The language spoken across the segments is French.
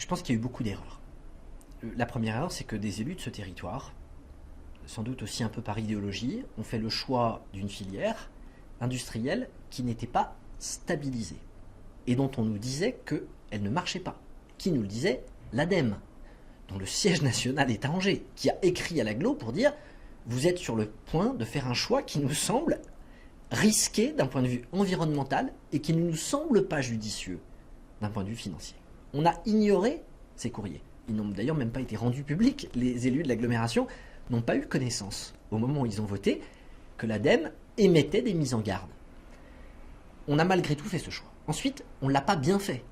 Je pense qu'il y a eu beaucoup d'erreurs. La première erreur, c'est que des élus de ce territoire, sans doute aussi un peu par idéologie, ont fait le choix d'une filière industrielle qui n'était pas stabilisée et dont on nous disait qu'elle ne marchait pas. Qui nous le disait? L'ADEME, dont le siège national est à Angers, qui a écrit à l'Aglo pour dire « Vous êtes sur le point de faire un choix qui nous semble risqué d'un point de vue environnemental et qui ne nous semble pas judicieux d'un point de vue financier. » On a ignoré ces courriers. Ils n'ont d'ailleurs même pas été rendus publics. Les élus de l'agglomération n'ont pas eu connaissance, au moment où ils ont voté, que l'ADEME émettait des mises en garde. On a malgré tout fait ce choix. Ensuite, on ne l'a pas bien fait.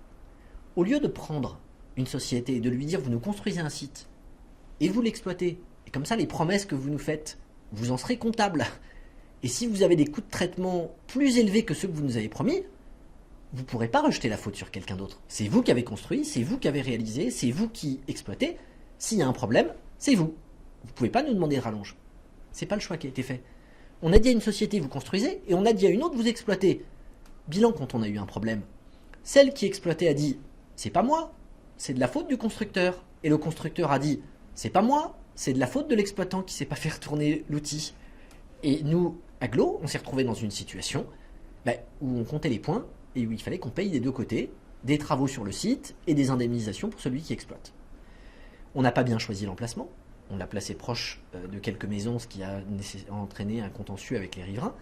Au lieu de prendre une société et de lui dire « vous nous construisez un site et vous l'exploitez, et comme ça les promesses que vous nous faites, vous en serez comptable. Et si vous avez des coûts de traitement plus élevés que ceux que vous nous avez promis, vous ne pourrez pas rejeter la faute sur quelqu'un d'autre. C'est vous qui avez construit, c'est vous qui avez réalisé, c'est vous qui exploitez. S'il y a un problème, c'est vous. Vous ne pouvez pas nous demander de rallonge. C'est pas le choix qui a été fait. On a dit à une société, vous construisez, et on a dit à une autre, vous exploitez. Bilan quand on a eu un problème. Celle qui exploitait a dit, c'est pas moi, c'est de la faute du constructeur. Et le constructeur a dit, c'est pas moi, c'est de la faute de l'exploitant qui ne sait pas faire tourner l'outil. Et nous, Aglo, on s'est retrouvés dans une situation où on comptait les points et où il fallait qu'on paye des deux côtés, des travaux sur le site et des indemnisations pour celui qui exploite. On n'a pas bien choisi l'emplacement, on l'a placé proche de quelques maisons, ce qui a entraîné un contentieux avec les riverains.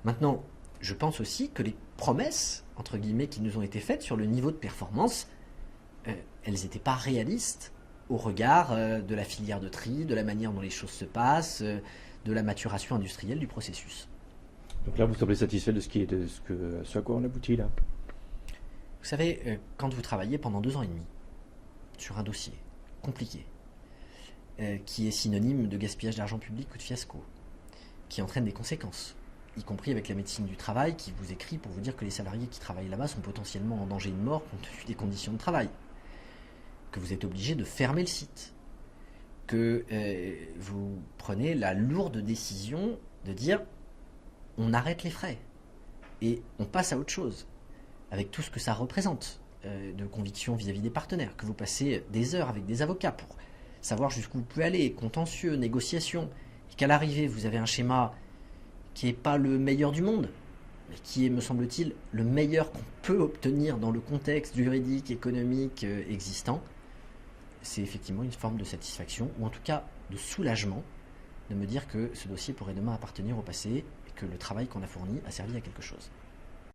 Maintenant, je pense aussi que les promesses, entre guillemets, qui nous ont été faites sur le niveau de performance, elles n'étaient pas réalistes au regard de la filière de tri, de la manière dont les choses se passent, de la maturation industrielle du processus. Donc là, vous semblez satisfait de ce à quoi on aboutit là? Vous savez, quand vous travaillez pendant 2 ans et demi sur un dossier compliqué, qui est synonyme de gaspillage d'argent public ou de fiasco, qui entraîne des conséquences, y compris avec la médecine du travail qui vous écrit pour vous dire que les salariés qui travaillent là-bas sont potentiellement en danger de mort compte tenu des conditions de travail, que vous êtes obligé de fermer le site, que vous prenez la lourde décision de dire on arrête les frais et on passe à autre chose, avec tout ce que ça représente de conviction vis-à-vis des partenaires, que vous passez des heures avec des avocats pour savoir jusqu'où vous pouvez aller, contentieux, négociations, et qu'à l'arrivée vous avez un schéma qui n'est pas le meilleur du monde, mais qui est, me semble-t-il, le meilleur qu'on peut obtenir dans le contexte juridique, économique existant. C'est effectivement une forme de satisfaction, ou en tout cas de soulagement, de me dire que ce dossier pourrait demain appartenir au passé et que le travail qu'on a fourni a servi à quelque chose.